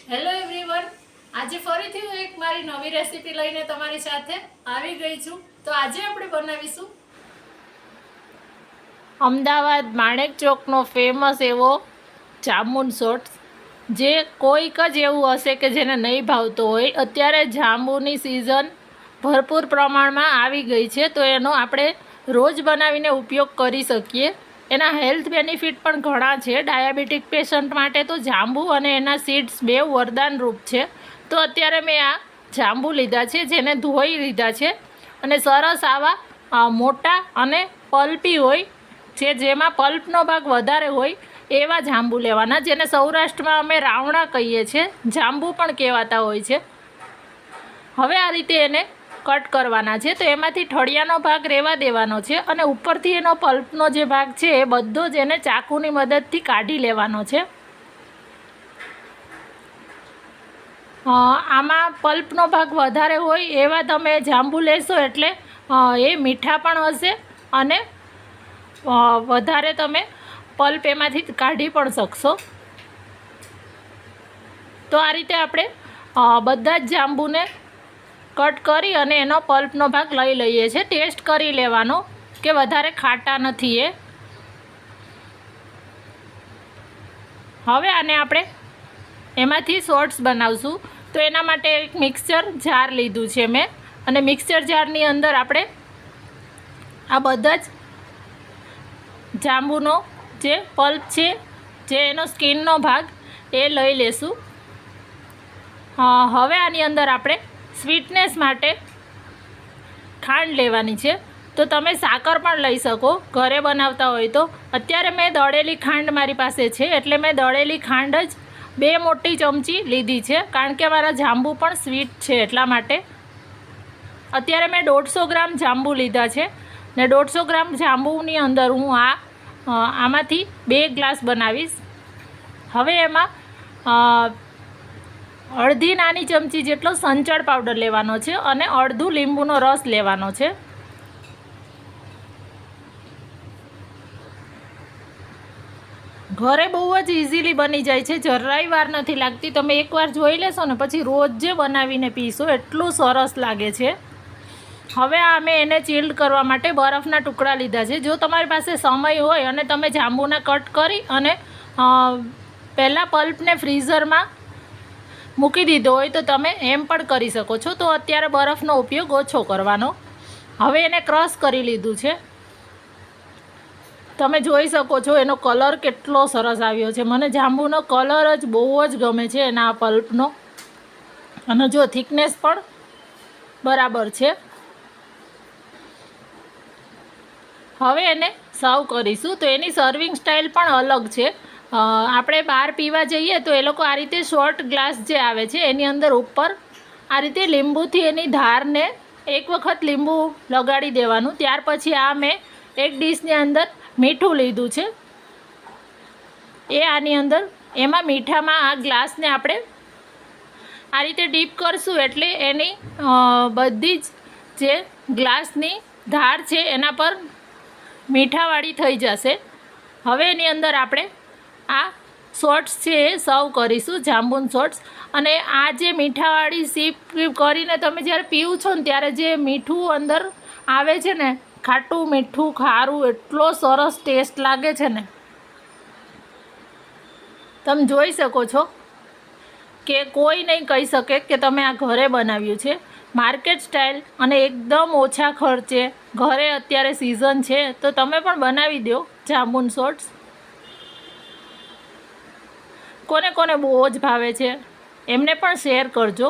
Hello everyone, આજે ફરીથી હું એક મારી નવી રેસીપી લઈને તમારી સાથે આવી ગઈ છું. તો આજે આપણે બનાવીશું અમદાવાદ માણેક ચોકનો ફેમસ એવો જામુન શોર્ટ્સ. જે કોઈક જ એવું હશે કે જેને નહીં ભાવતો હોય. અત્યારે જાંબુની સિઝન ભરપૂર પ્રમાણમાં આવી ગઈ છે, તો એનો આપણે રોજ બનાવીને ઉપયોગ કરી શકીએ. એના હેલ્થ બેનિફિટ પણ ઘણા છે. ડાયાબિટીક પેશન્ટ માટે તો જાંબુ અને એના સીડ્સ બે વરદાનરૂપ છે. તો અત્યારે મેં આ જાંબુ લીધા છે, જેને ધોઈ લીધા છે અને સરસ આવા મોટા અને પલ્પી હોય, જેમાં પલ્પનો ભાગ વધારે હોય એવા જાંબુ લેવાના, જેને સૌરાષ્ટ્રમાં અમે રાવણા કહીએ છીએ, જાંબુ પણ કહેવાતા હોય છે. હવે આ રીતે એને કટ કરવાના છે. તો એમાંથી ઠળિયાનો ભાગ રહેવા દેવાનો છે અને ઉપરથી એનો પલ્પનો જે ભાગ છે એ બધો જ એને ચાકુની મદદથી કાઢી લેવાનો છે. આમાં પલ્પનો ભાગ વધારે હોય એવા તમે જાંબુ લેશો એટલે એ મીઠા પણ હશે અને વધારે તમે પલ્પ એમાંથી કાઢી પણ શકશો. તો આ રીતે આપણે બધા જ જાંબુને કટ કરી અને એનો પલ્પનો ભાગ લઈ લઈએ છીએ. ટેસ્ટ કરી લેવાનો કે વધારે ખાટા નથી એ. હવે આને આપણે એમાંથી શોર્ટ્સ બનાવશું. તો એના માટે એક મિક્સર જાર લીધું છે મેં, અને મિક્સર જારની અંદર આપણે આ બધા જ જાંબુનો જે પલ્પ છે, જે એનો સ્કિનનો ભાગ, એ લઈ લેશું. હવે આની અંદર આપણે સ્વીટનેસ માટે ખાંડ લેવાની છે. તો તમે સાકર પણ લઈ શકો ઘરે બનાવતા હોય તો. અત્યારે મેં દળેલી ખાંડ મારી પાસે છે, એટલે મેં દળેલી ખાંડ જ 2 મોટી ચમચી લીધી છે, કારણ કે મારા જાંબુ પણ સ્વીટ છે એટલા માટે. અત્યારે મેં 150 ગ્રામ જાંબુ લીધા છે ને 150 ગ્રામ જાંબુની અંદર હું આમાંથી 2 ગ્લાસ બનાવીશ. હવે એમાં અડધી નાની ચમચી જેટલો સંચળ પાવડર લેવાનો છે અને અડધું લીંબુનો રસ લેવાનો છે. ઘરે બહુ જ ઇઝીલી બની જાય છે, જરાય વાર નથી લાગતી. તમે એકવાર જોઈ લેશો ને પછી રોજ જે બનાવીને પીશો, એટલું સરસ લાગે છે. હવે અમે એને ચિલ્ડ કરવા માટે બરફના ટુકડા લીધા છે. જો તમારી પાસે સમય હોય અને તમે જાંબુના કટ કરી અને પહેલાં પલ્પને ફ્રીઝરમાં મૂકી દીધો હોય તો તમે એમ પણ કરી શકો છો. તો અત્યારે બરફનો ઉપયોગ ઓછો કરવાનો. હવે એને ક્રશ કરી લીધું છે. તમે જોઈ શકો છો એનો કલર કેટલો સરસ આવ્યો છે. મને જાંબુનો કલર જ બહુ જ ગમે છે એના પલ્પનો. અને જો થિકનેસ પણ બરાબર છે. હવે એને સર્વ કરીશું. તો એની સર્વિંગ સ્ટાઇલ પણ અલગ છે. આપણે બહાર પીવા જઈએ તો એ લોકો આ રીતે શોર્ટ ગ્લાસ જે આવે છે એની અંદર ઉપર આ રીતે લીંબુથી એની ધારને એક વખત લીંબુ લગાડી દેવાનું. ત્યાર પછી આ મેં એક ડીશની અંદર મીઠું લીધું છે, એ આની અંદર એમાં મીઠામાં આ ગ્લાસને આપણે આ રીતે ડીપ કરશું એટલે એની બધી જ જે ગ્લાસની ધાર છે એના પર મીઠાવાળી થઈ જશે. હવે એની અંદર આપણે આ શોર્ટ્સ છે એ સર્વ કરીશું, જાંબુન શોર્ટ્સ. અને આ જે મીઠાવાળી સીપ કરીને તમે જ્યારે પીવું છો ને ત્યારે જે મીઠું અંદર આવે છે ને, ખાટું મીઠું ખારું, એટલો સરસ ટેસ્ટ લાગે છે ને. તમે જોઈ શકો છો કે કોઈ નહીં કહી શકે કે તમે આ ઘરે બનાવ્યું છે. માર્કેટ સ્ટાઇલ અને એકદમ ઓછા ખર્ચે. ઘરે અત્યારે સિઝન છે તો તમે પણ બનાવી દો જાંબુન શોર્ટ્સ. કોને કોને બહુ જ ભાવે છે એમને પણ શેર કરજો.